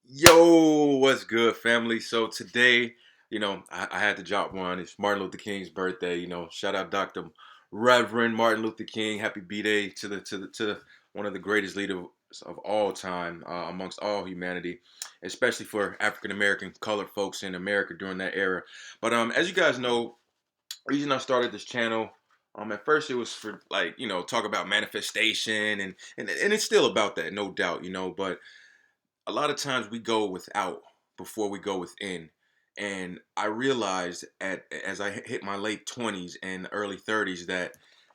Yo, what's good, family? So today, I had to drop one. It's Martin Luther King's birthday. Shout out Dr. Reverend Martin Luther King. Happy B-Day to one of the greatest leaders of all time amongst all humanity, especially for African American colored folks in America during that era. But as you guys know, the reason I started this channel. At first it was for talk about manifestation and it's still about that, no doubt, but a lot of times we go without before we go within. And I realized as I hit my late 20s and early 30s that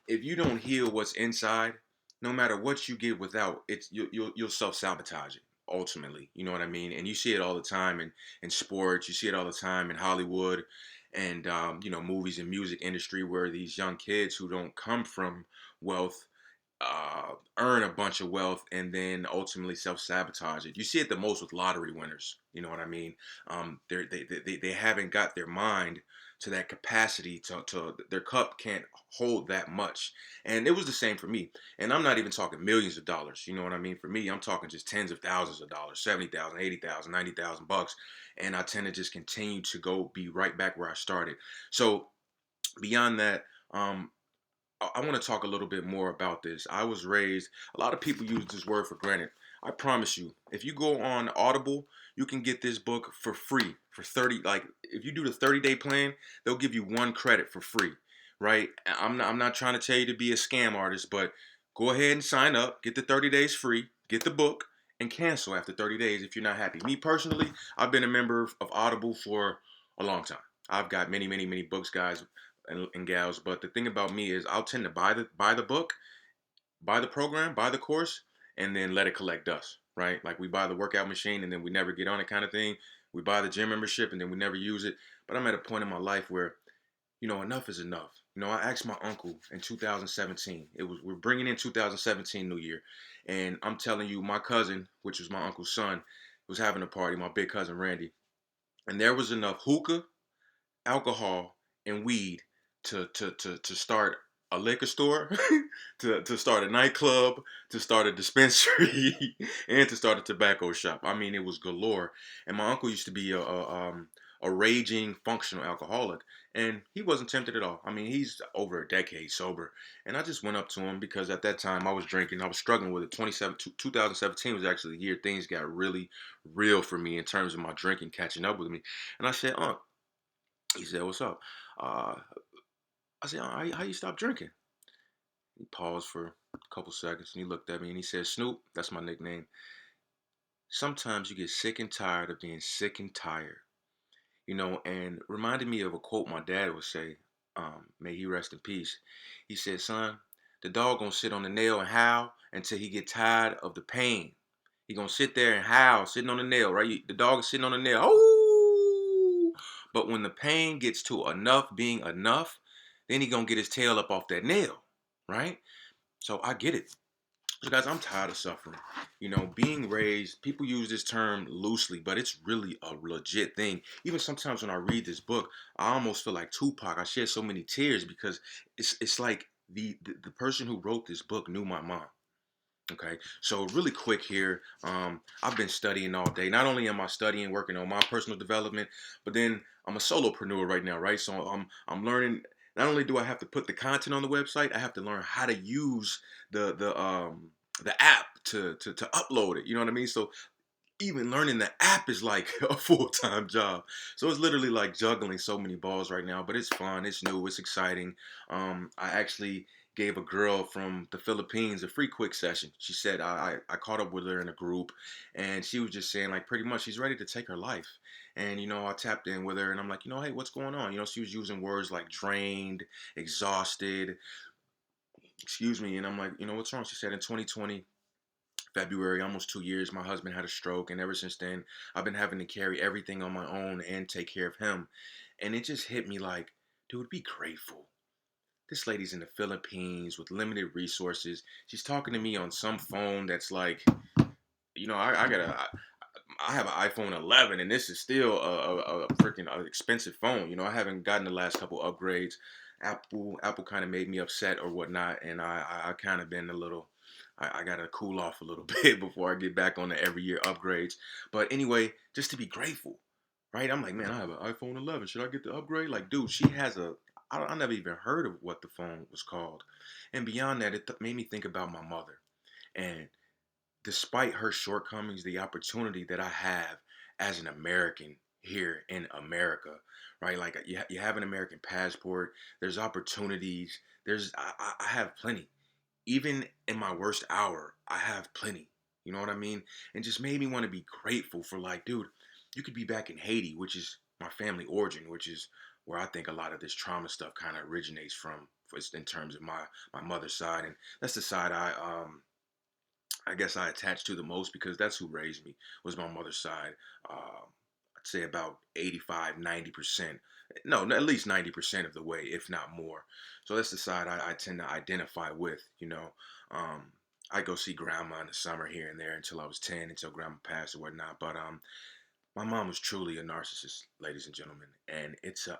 if you don't heal what's inside, no matter what you get without, you'll self-sabotage it ultimately. You know what I mean? And you see it all the time in sports, you see it all the time in Hollywood and movies and music industry where these young kids who don't come from wealth earn a bunch of wealth and then ultimately self-sabotage it. You see it the most with lottery winners. You know what I mean? They haven't got their mind to that capacity to their cup can't hold that much. And it was the same for me. And I'm not even talking millions of dollars. You know what I mean? For me, I'm talking just tens of thousands of dollars, 70,000, 80,000, 90,000 bucks. And I tend to just continue to go be right back where I started. So beyond that, I want to talk a little bit more about this. I was raised, a lot of people use this word for granted. I promise you, if you go on Audible, you can get this book for free for 30, like if you do the 30-day plan, they'll give you one credit for free, right? I'm not trying to tell you to be a scam artist, but go ahead and sign up, get the 30 days free, get the book and cancel after 30 days if you're not happy. Me personally, I've been a member of Audible for a long time. I've got many, many, many books, guys and gals. But the thing about me is I'll tend to buy the book, buy the program, buy the course, and then let it collect dust, right? Like we buy the workout machine and then we never get on it kind of thing. We buy the gym membership and then we never use it. But I'm at a point in my life where, enough is enough. I asked my uncle in 2017. We're bringing in 2017 New Year, and I'm telling you, my cousin, which was my uncle's son, was having a party. My big cousin Randy, and there was enough hookah, alcohol, and weed to start a liquor store, to start a nightclub, to start a dispensary, and to start a tobacco shop. I mean, it was galore. And my uncle used to be a raging functional alcoholic, and he wasn't tempted at all. I mean, he's over a decade sober, and I just went up to him because at that time I was drinking. I was struggling with it. 2017 was actually the year things got really real for me in terms of my drinking catching up with me. And I said, he said, "What's up?" Uh, I said, how you stop drinking?" He paused for a couple seconds and he looked at me and he said, "Snoop, that's my nickname. Sometimes you get sick and tired of being sick and tired." And reminded me of a quote my dad would say, may he rest in peace. He said, "Son, the dog gonna sit on the nail and howl until he get tired of the pain. He gonna sit there and howl, sitting on the nail, right? The dog is sitting on the nail. Oh, but when the pain gets to enough being enough, then he gonna get his tail up off that nail, right?" So I get it. So guys, I'm tired of suffering. Being raised, people use this term loosely, but it's really a legit thing. Even sometimes when I read this book, I almost feel like Tupac. I shed so many tears because it's like the person who wrote this book knew my mom. Okay, so really quick here, I've been studying all day. Not only am I studying, working on my personal development, but then I'm a solopreneur right now, right? So I'm learning. Not only do I have to put the content on the website, I have to learn how to use the app to upload it. You know what I mean? So even learning the app is like a full-time job. So it's literally like juggling so many balls right now, but it's fun, it's new, it's exciting. I actually gave a girl from the Philippines a free quick session. She said I caught up with her in a group and she was just saying like pretty much she's ready to take her life. And I tapped in with her and I'm like, hey, what's going on? She was using words like drained, exhausted, excuse me, and I'm like, what's wrong? She said in 2020 February, almost 2 years, my husband had a stroke, and ever since then, I've been having to carry everything on my own and take care of him. And it just hit me like, dude, be grateful. This lady's in the Philippines with limited resources. She's talking to me on some phone that's like, I have an iPhone 11, and this is still a freaking expensive phone. I haven't gotten the last couple upgrades. Apple kind of made me upset or whatnot, and I kind of been a little I got to cool off a little bit before I get back on the every year upgrades. But anyway, just to be grateful, right? I'm like, man, I have an iPhone 11. Should I get the upgrade? Like, dude, she has I never even heard of what the phone was called. And beyond that, it made me think about my mother. And despite her shortcomings, the opportunity that I have as an American here in America, right? Like you have an American passport. There's opportunities. I have plenty. Even in my worst hour, I have plenty. You know what I mean? And just made me want to be grateful for like, dude, you could be back in Haiti, which is my family origin, which is where I think a lot of this trauma stuff kind of originates from, in terms of my mother's side, and that's the side I guess I attached to the most because that's who raised me, was my mother's side. I'd say about 85, 90%. No, at least 90% of the way, if not more. So that's the side I tend to identify with, you know. I go see grandma in the summer here and there until I was 10, until grandma passed or whatnot. But my mom was truly a narcissist, ladies and gentlemen. And it's a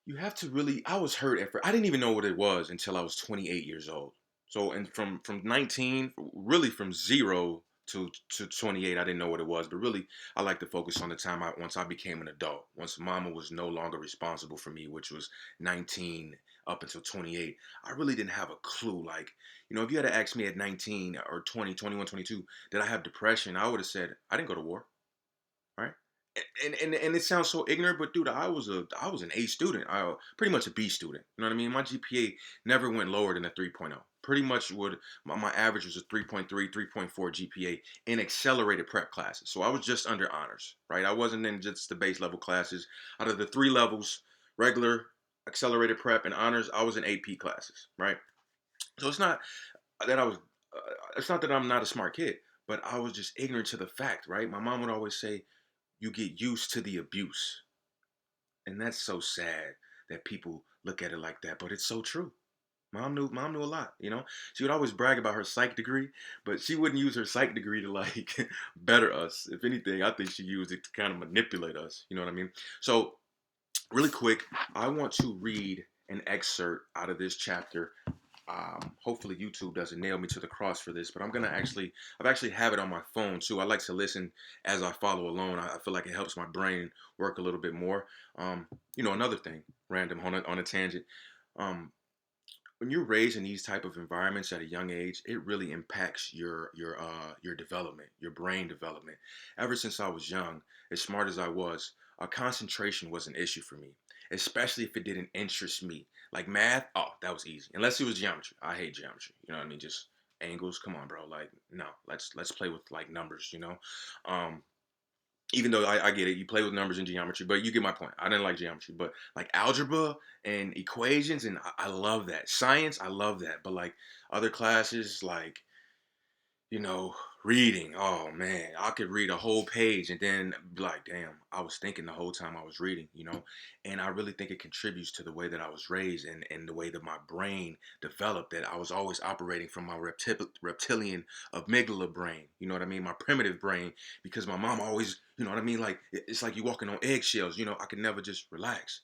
you have to really, I was hurt at first. I didn't even know what it was until I was 28 years old. So, and from 19, really from 0 to 28, I didn't know what it was. But really, I like to focus on the time once I became an adult. Once mama was no longer responsible for me, which was 19 up until 28. I really didn't have a clue. Like, you know, if you had asked me at 19 or 20, 21, 22, did I have depression? I would have said, I didn't go to war, right? And it sounds so ignorant, but dude, I was an A student. I pretty much a B student. You know what I mean? My GPA never went lower than a 3.0. Pretty much would my average was a 3.3, 3.4 GPA in accelerated prep classes. So I was just under honors, right? I wasn't in just the base level classes. Out of the three levels, regular, accelerated prep, and honors, I was in AP classes, right? So that I was it's not that I'm not a smart kid, but I was just ignorant to the fact, right? My mom would always say, you get used to the abuse. And that's so sad that people look at it like that, but it's so true. Mom knew a lot, you know. She would always brag about her psych degree, but she wouldn't use her psych degree to like better us. If anything, I think she used it to kind of manipulate us, you know what I mean? So, really quick, I want to read an excerpt out of this chapter. Hopefully YouTube doesn't nail me to the cross for this, but I've actually have it on my phone too. I like to listen as I follow along. I feel like it helps my brain work a little bit more. You know, another thing, random on a tangent. Um, when you're raised in these type of environments at a young age, it really impacts your development, your brain development. Ever since I was young, as smart as I was, concentration was an issue for me, especially if it didn't interest me. Like math, oh, that was easy. Unless it was geometry. I hate geometry. You know what I mean? Just angles. Come on, bro. Like, no, let's play with like numbers, you know? Um, even though I get it, you play with numbers in geometry, but you get my point. I didn't like geometry, but like algebra and equations, and I love that. Science, I love that. But like other classes, like, you know, reading, oh man, I could read a whole page and then be like, damn, I was thinking the whole time I was reading, you know? And I really think it contributes to the way that I was raised and the way that my brain developed, that I was always operating from my reptilian amygdala brain, you know what I mean? My primitive brain, because my mom always, you know what I mean? Like, it's like you walking on eggshells, you know? I could never just relax.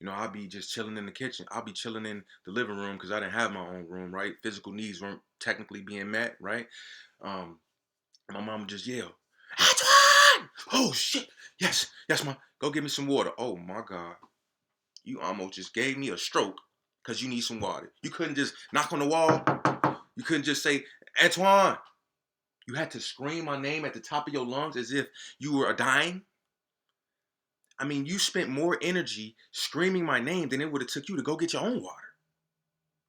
You know, I'll be just chilling in the kitchen. I'll be chilling in the living room because I didn't have my own room, right? Physical needs weren't technically being met, right? Um, my mom would just yell, Antoine! Oh shit! Yes, yes, mom. Go get me some water. Oh my God. You almost just gave me a stroke because you need some water. You couldn't just knock on the wall. You couldn't just say, Antoine. You had to scream my name at the top of your lungs as if you were dying. I mean, you spent more energy screaming my name than it would have took you to go get your own water.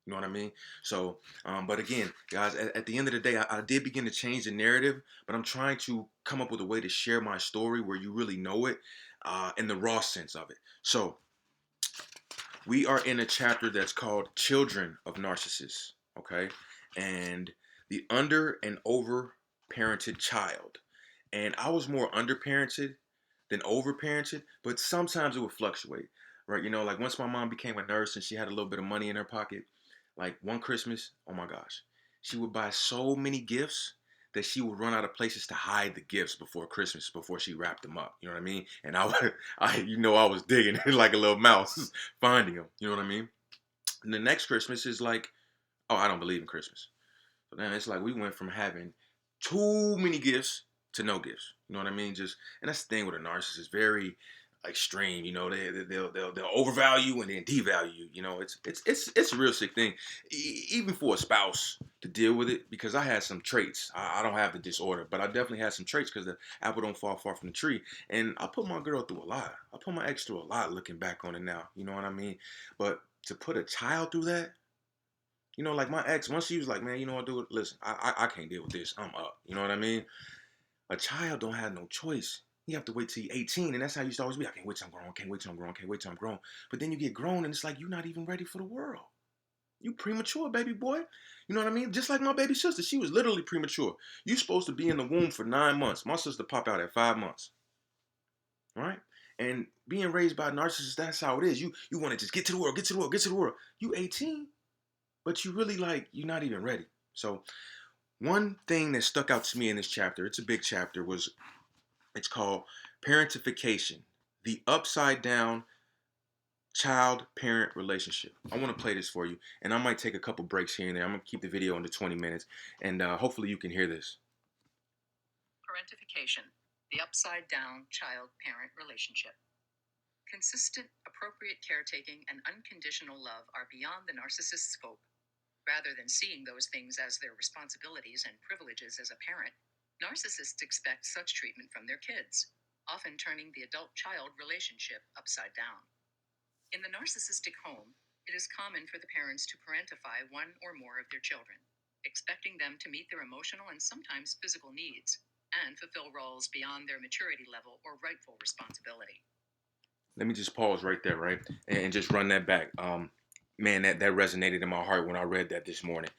You know what I mean? So, but again, guys, at the end of the day, I did begin to change the narrative, but I'm trying to come up with a way to share my story where you really know it in the raw sense of it. So, we are in a chapter that's called Children of Narcissists, okay? And the under and over parented child. And I was more underparented than overparented, but sometimes it would fluctuate, right? You know, like once my mom became a nurse and she had a little bit of money in her pocket, like one Christmas, oh my gosh, she would buy so many gifts that she would run out of places to hide the gifts before Christmas, before she wrapped them up. You know what I mean? And I was digging like a little mouse, finding them. You know what I mean? And the next Christmas is like, oh, I don't believe in Christmas. So then it's like we went from having too many gifts to no gifts. You know what I mean? Just and that's the thing with a narcissist, very extreme. You know, they'll overvalue and then devalue you. You know, it's a real sick thing, even for a spouse to deal with it. Because I had some traits. I don't have the disorder, but I definitely had some traits because the apple don't fall far from the tree. And I put my girl through a lot. I put my ex through a lot. Looking back on it now, you know what I mean? But to put a child through that, you know, like my ex, once she was like, man, you know what, dude, listen, I can't deal with this. I'm up. You know what I mean? A child don't have no choice. You have to wait till you're 18, and that's how you used to always be. I can't wait till I'm grown. Can't wait till I'm grown. Can't wait till I'm grown. But then you get grown, and it's like you're not even ready for the world. You premature, baby boy. You know what I mean? Just like my baby sister, she was literally premature. You supposed to be in the womb for 9 months. My sister popped out at 5 months, right? And being raised by narcissists, that's how it is. You want to just get to the world, get to the world, get to the world. You 18, but you really like you're not even ready. So one thing that stuck out to me in this chapter, it's a big chapter, was it's called Parentification, the upside down child-parent relationship. I want to play this for you, and I might take a couple breaks here and there. I'm going to keep the video under 20 minutes, and hopefully you can hear this. Parentification, the upside down child-parent relationship. Consistent, appropriate caretaking and unconditional love are beyond the narcissist's scope. Rather than seeing those things as their responsibilities and privileges as a parent, narcissists expect such treatment from their kids, often turning the adult-child relationship upside down. In the narcissistic home, it is common for the parents to parentify one or more of their children, expecting them to meet their emotional and sometimes physical needs, and fulfill roles beyond their maturity level or rightful responsibility. Let me just pause right there, right? And just run that back. Man, that resonated in my heart when I read that this morning.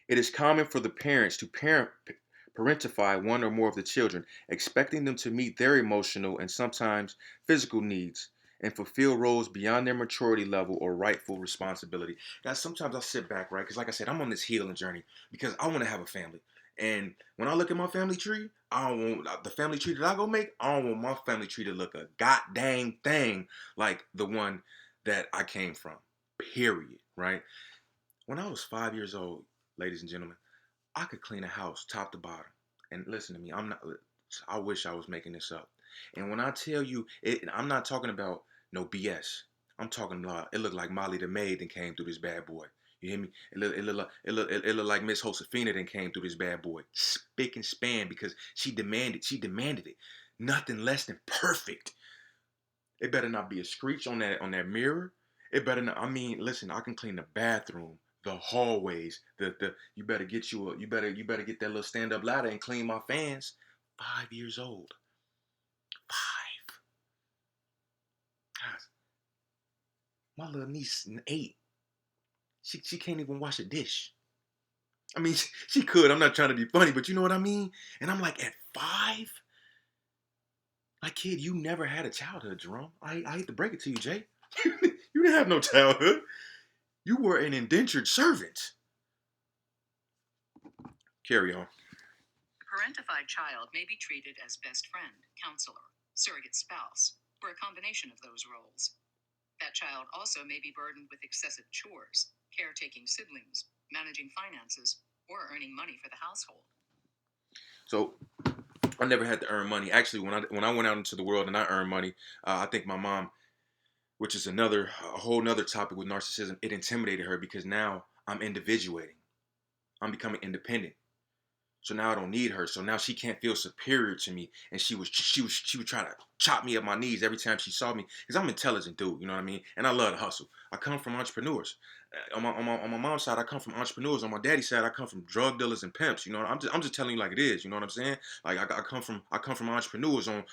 It is common for the parents to parentify one or more of the children, expecting them to meet their emotional and sometimes physical needs and fulfill roles beyond their maturity level or rightful responsibility. Guys, sometimes I sit back, right? Because like I said, I'm on this healing journey because I want to have a family. And when I look at my family tree, I don't want the family tree that I go make, I don't want my family tree to look a goddamn thing like the one that I came from. Period. Right? When I was 5 years old, ladies and gentlemen, I could clean a house top to bottom. And listen to me, I wish I was making this up. And when I tell you, I'm not talking about no BS. I'm talking about it looked like Molly the maid that came through this bad boy. You hear me? It looked like Miss Josefina that came through this bad boy. Spick and span because she demanded it. Nothing less than perfect. It better not be a screech on that mirror. It better not. I mean, listen, I can clean the bathroom, the hallways, the you better get that little stand up ladder and clean my fans. 5 years old. 5. Guys, my little niece is 8. She can't even wash a dish. I mean, she could. I'm not trying to be funny, but you know what I mean? And I'm like, at 5? Like, kid, you never had a childhood, Jerome. I hate to break it to you, Jay. You didn't have no childhood. You were an indentured servant. Carry on. The parentified child may be treated as best friend, counselor, surrogate spouse, or a combination of those roles. That child also may be burdened with excessive chores, caretaking siblings, managing finances, or earning money for the household. So I never had to earn money. Actually, when I went out into the world and I earned money, I think my mom, which is a whole nother topic with narcissism, it intimidated her because now I'm individuating. I'm becoming independent. So now I don't need her. So now she can't feel superior to me, and she would try to chop me up my knees every time she saw me because I'm an intelligent dude, you know what I mean? And I love to hustle. I come from entrepreneurs. On my mom's side, I come from entrepreneurs. On my daddy's side, I come from drug dealers and pimps. You know, I'm just telling you like it is. You know what I'm saying? Like I come from entrepreneurs on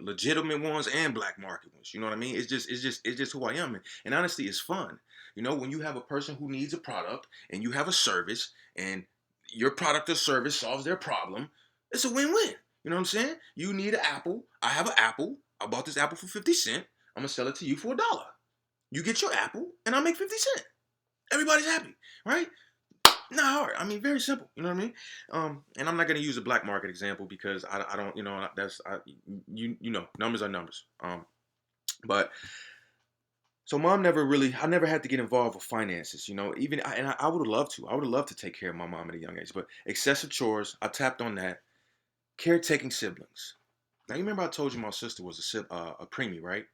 legitimate ones and black market ones. You know what I mean? It's just who I am. And honestly, it's fun. You know, when you have a person who needs a product and you have a service and your product or service solves their problem, it's a win-win. You know what I'm saying? You need an apple. I have an apple. I bought this apple for 50 cents. I'm going to sell it to you for $1. You get your apple, and I make 50 cents. Everybody's happy, right? Not hard. I mean, very simple. You know what I mean? And I'm not going to use a black market example because I don't, you know, you know, numbers are numbers. But So mom never really, I never had to get involved with finances, even, and I would have loved to. I would have loved to take care of my mom at a young age, but excessive chores, I tapped on that. Caretaking siblings. Now, you remember I told you my sister was a preemie, right?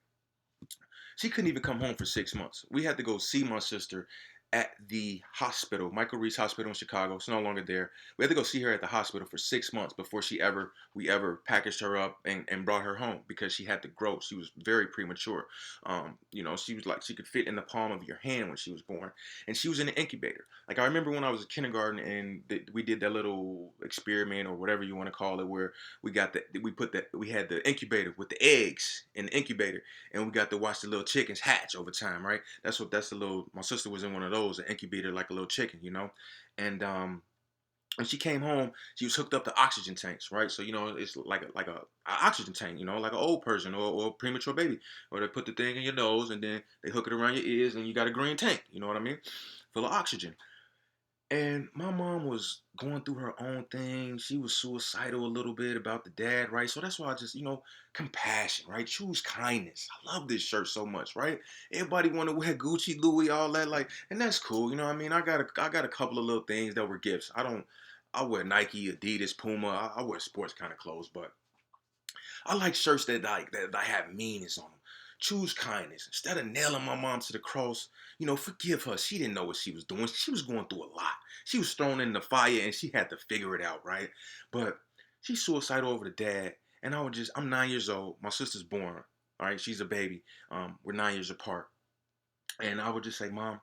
She couldn't even come home for 6 months. We had to go see my sister at the hospital, Michael Reese Hospital in Chicago. It's no longer there. We had to go see her at the hospital for 6 months before we ever packaged her up and brought her home because she had to grow. She was very premature. She was like she could fit in the palm of your hand when she was born, and she was in an incubator. Like I remember when I was in kindergarten and we did that little experiment or whatever you want to call it, where we had the incubator with the eggs in the incubator, and we got to watch the little chickens hatch over time, right? That's the little. My sister was in one of those, an incubator like a little chicken. And when she came home, she was hooked up to oxygen tanks, right? So it's like a oxygen tank, like an old person or a premature baby, or they put the thing in your nose and then they hook it around your ears and you got a green tank. You know what I mean? Full of oxygen. And my mom was going through her own thing. She was suicidal a little bit about the dad, right? So that's why I just, compassion, right? Choose kindness. I love this shirt so much, right? Everybody want to wear Gucci, Louis, all that, like, and that's cool. You know what I mean? I got a couple of little things that were gifts. I wear Nike, Adidas, Puma. I wear sports kind of clothes, but I like shirts that have meanings on them. Choose kindness. Instead of nailing my mom to the cross, forgive her. She didn't know what she was doing. She was going through a lot. She was thrown in the fire and she had to figure it out, right? But she's suicidal over the dad. And I'm 9 years old. My sister's born. All right, she's a baby. We're 9 years apart. And I would just say, Mom,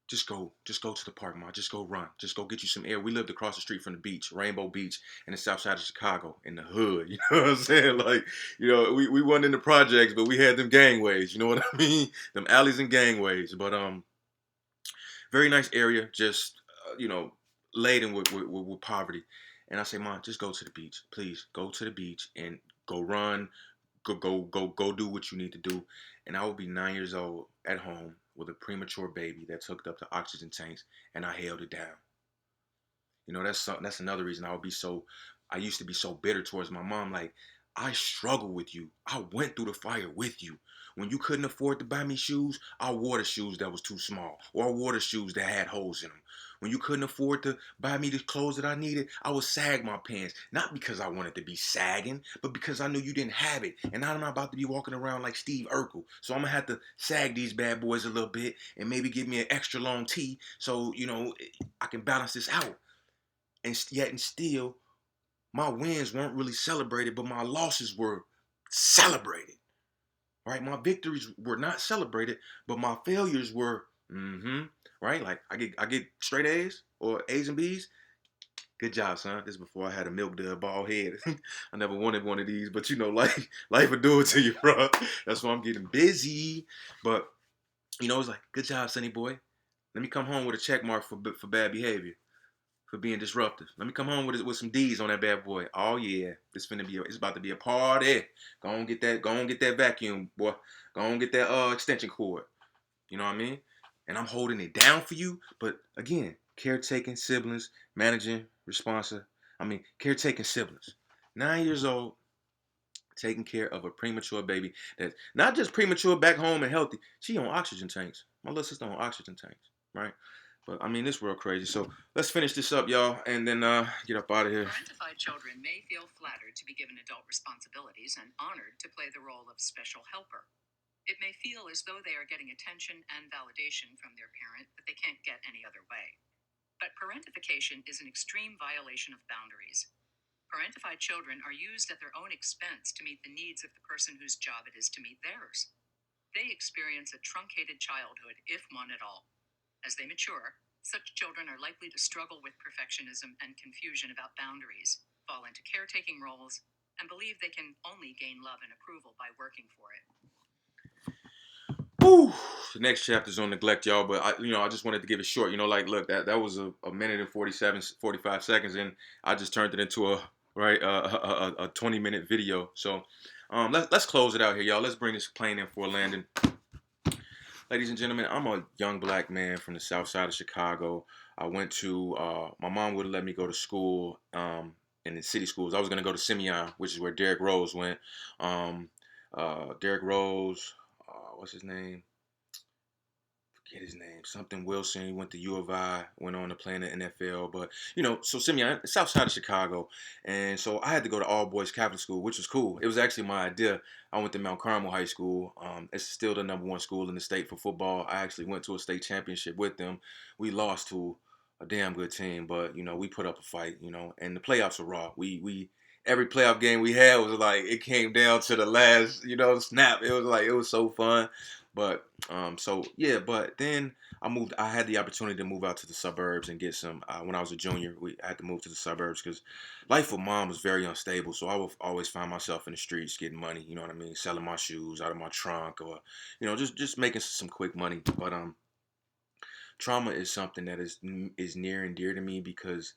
just go to the park, ma. Just go run. Just go get you some air. We lived across the street from the beach, Rainbow Beach, in the south side of Chicago, in the hood. You know what I'm saying? Like, we wasn't in the projects, but we had them gangways. You know what I mean? Them alleys and gangways. But very nice area, just laden with poverty. And I say, Mom, just go to the beach, please. Go to the beach and go run, go do what you need to do. And I will be 9 years old at home with a premature baby that's hooked up to oxygen tanks, and I held it down. That's another reason I used to be so bitter towards my mom. Like, I struggled with you. I went through the fire with you. When you couldn't afford to buy me shoes, I wore the shoes that was too small, or I wore the shoes that had holes in them. When you couldn't afford to buy me the clothes that I needed, I would sag my pants. Not because I wanted to be sagging, but because I knew you didn't have it. And I'm not about to be walking around like Steve Urkel. So I'm going to have to sag these bad boys a little bit and maybe give me an extra long tee so, I can balance this out. And still, my wins weren't really celebrated, but my losses were celebrated. Right? My victories were not celebrated, but my failures were, right? Like I get straight A's or A's and B's. Good job, son. This is before I had a milk dud bald head. I never wanted one of these, but life will do it to you, bro. That's why I'm getting busy. But it's like, good job, sonny boy. Let me come home with a check mark for bad behavior, for being disruptive. Let me come home with some D's on that bad boy. Oh yeah, it's about to be a party. Go on get that vacuum, boy. Go on get that extension cord. You know what I mean? And I'm holding it down for you. But again, caretaking siblings, managing responsive. Caretaking siblings. 9 years old, taking care of a premature baby that's not just premature back home and healthy. She on oxygen tanks. My little sister on oxygen tanks, right? But this world crazy. So let's finish this up, y'all, and then get up out of here. Parentified children may feel flattered to be given adult responsibilities and honored to play the role of special helper. It may feel as though they are getting attention and validation from their parent that they can't get any other way. But parentification is an extreme violation of boundaries. Parentified children are used at their own expense to meet the needs of the person whose job it is to meet theirs. They experience a truncated childhood, if one at all. As they mature, such children are likely to struggle with perfectionism and confusion about boundaries, fall into caretaking roles, and believe they can only gain love and approval by working for it. Whew. The next chapter's on neglect, y'all. But I just wanted to give it short. Look, that was a minute and 45 seconds, and I just turned it into a 20-minute video. So, let's close it out here, y'all. Let's bring this plane in for a landing. Ladies and gentlemen, I'm a young black man from the south side of Chicago. I went to my mom wouldn't let me go to school in the city schools. I was gonna go to Simeon, which is where Derrick Rose went. Derrick Rose, what's his name? forget his name, something Wilson. He went to U of I, went on to play in the NFL. But so Simeon, South Side of Chicago, and so I had to go to all boys Catholic school, which was cool. It was actually my idea. I went to Mount Carmel High School. It's still the #1 school in the state for football. I actually went to a state championship with them. We lost to a damn good team, but we put up a fight. And the playoffs were raw. We every playoff game we had was like it came down to the last snap. It was like it was so fun. But so yeah, but then I moved. I had the opportunity to move out to the suburbs and get some. When I was a junior, I had to move to the suburbs because life with mom was very unstable. So I would always find myself in the streets getting money. You know what I mean? Selling my shoes out of my trunk, or just making some quick money. But trauma is something that is near and dear to me because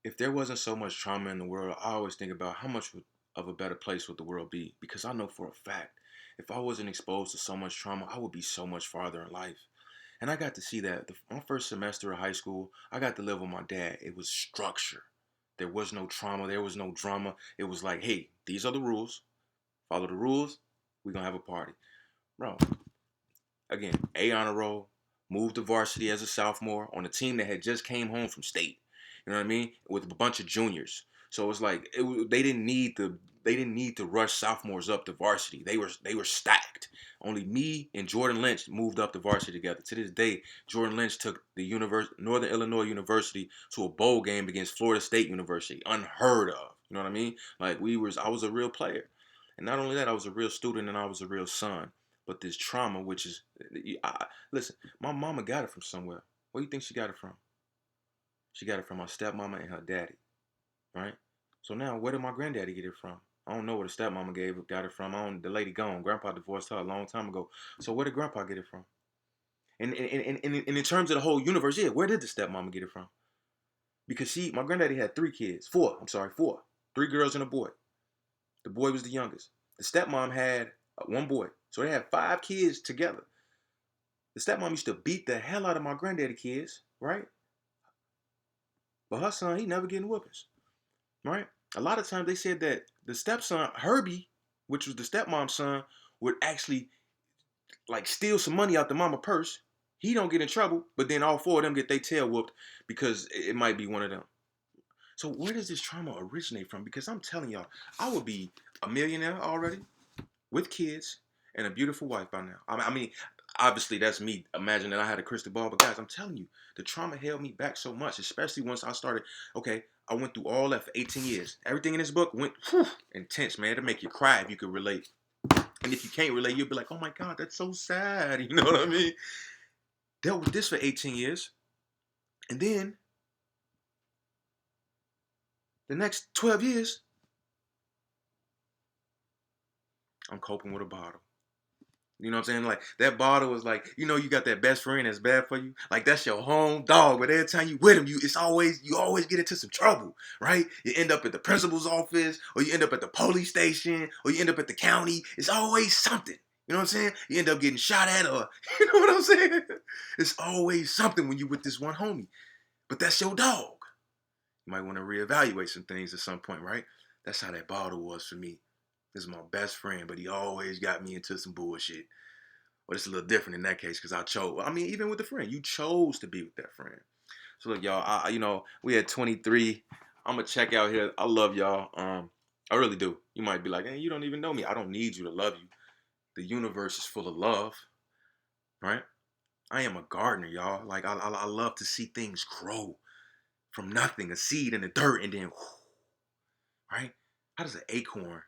if there wasn't so much trauma in the world, I always think about how much of a better place would the world be? Because I know for a fact, if I wasn't exposed to so much trauma, I would be so much farther in life. And I got to see that my first semester of high school. I got to live with my dad. It was structure. There was no trauma. There was no drama. It was like, hey, these are the rules. Follow the rules. We're going to have a party. Bro, again, A honor roll, moved to varsity as a sophomore on a team that had just came home from state. You know what I mean? With a bunch of juniors. So it's like they didn't need to rush sophomores up to varsity. They were stacked. Only me and Jordan Lynch moved up to varsity together. To this day, Jordan Lynch took the Northern Illinois University to a bowl game against Florida State University. Unheard of. You know what I mean? Like I was a real player. And not only that, I was a real student and I was a real son. But this trauma, which is, listen, my mama got it from somewhere. Where do you think she got it from? She got it from my stepmama and her daddy, right? So now, where did my granddaddy get it from? I don't know where the stepmama got it from. The lady gone. Grandpa divorced her a long time ago. So where did grandpa get it from? And in terms of the whole universe, yeah, where did the stepmama get it from? Because my granddaddy had 3 kids. Four. I'm sorry, four. 3 girls and a boy. The boy was the youngest. The stepmom had 1 boy. So they had 5 kids together. The stepmom used to beat the hell out of my granddaddy kids, right? But her son, he never getting whoopings, right? A lot of times they said that the stepson, Herbie, which was the stepmom's son, would actually like steal some money out the mama purse. He don't get in trouble, but then all 4 of them get their tail whooped because it might be one of them. So where does this trauma originate from? Because I'm telling y'all, I would be a millionaire already with kids and a beautiful wife by now. I mean, obviously that's me imagining that I had a crystal ball, but guys, I'm telling you, the trauma held me back so much, especially once I started. Okay, I went through all that for 18 years. Everything in this book went intense, man. It'll make you cry if you could relate. And if you can't relate, you'll be like, oh my God, that's so sad. You know what I mean? Dealt with this for 18 years. And then the next 12 years, I'm coping with a bottle. You know what I'm saying? Like that bottle was like, you got that best friend that's bad for you. Like that's your home dog. But every time you with him, you always get into some trouble, right? You end up at the principal's office, or you end up at the police station, or you end up at the county. It's always something. You know what I'm saying? You end up getting shot at, or you know what I'm saying? It's always something when you with this one homie. But that's your dog. You might want to reevaluate some things at some point, right? That's how that bottle was for me. This is my best friend, but he always got me into some bullshit. But it's a little different in that case because I chose. I mean, even with the friend, you chose to be with that friend. So look, y'all. We had 23. I'm gonna check out here. I love y'all. I really do. You might be like, hey, you don't even know me. I don't need you to love you. The universe is full of love, right? I am a gardener, y'all. Like I love to see things grow from nothing, a seed in the dirt, and then, right? How does an acorn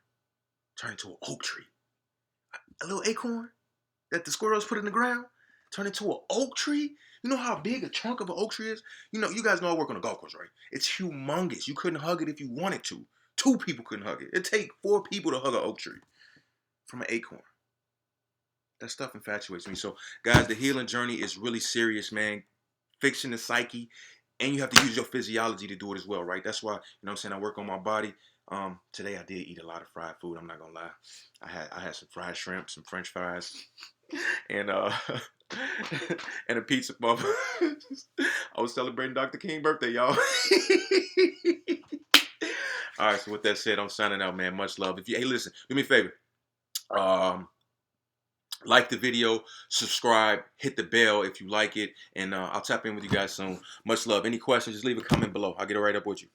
turn into an oak tree? A little acorn that the squirrels put in the ground turn into an oak tree. You know how big a trunk of an oak tree is? You guys know I work on a golf course, right? It's humongous. You couldn't hug it if you wanted to. 2 people couldn't hug it. It'd take 4 people to hug an oak tree from an acorn. That stuff infatuates me. So, guys, the healing journey is really serious, man. Fixing the psyche, and you have to use your physiology to do it as well, right? That's why, what I'm saying, I work on my body. Today I did eat a lot of fried food. I'm not gonna lie. I had some fried shrimp, some French fries, and and a pizza muffin. I was celebrating Dr. King's birthday, y'all. All right, so with that said, I'm signing out, man. Much love. Hey, listen, do me a favor. Like the video, subscribe, hit the bell if you like it, and I'll tap in with you guys soon. Much love. Any questions, just leave a comment below. I'll get it right up with you.